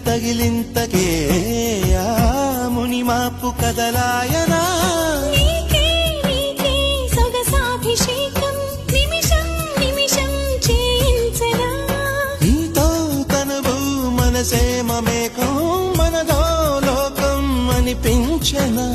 తగిలింతకే ఆ ముని మాపు కదలాయనా నీకే నీకే సొగసాభిషేకం నిమిషం నిమిషం చేయించనా నీతో తనువు మనసే మమేకం మనదో లోకం అనిపించనా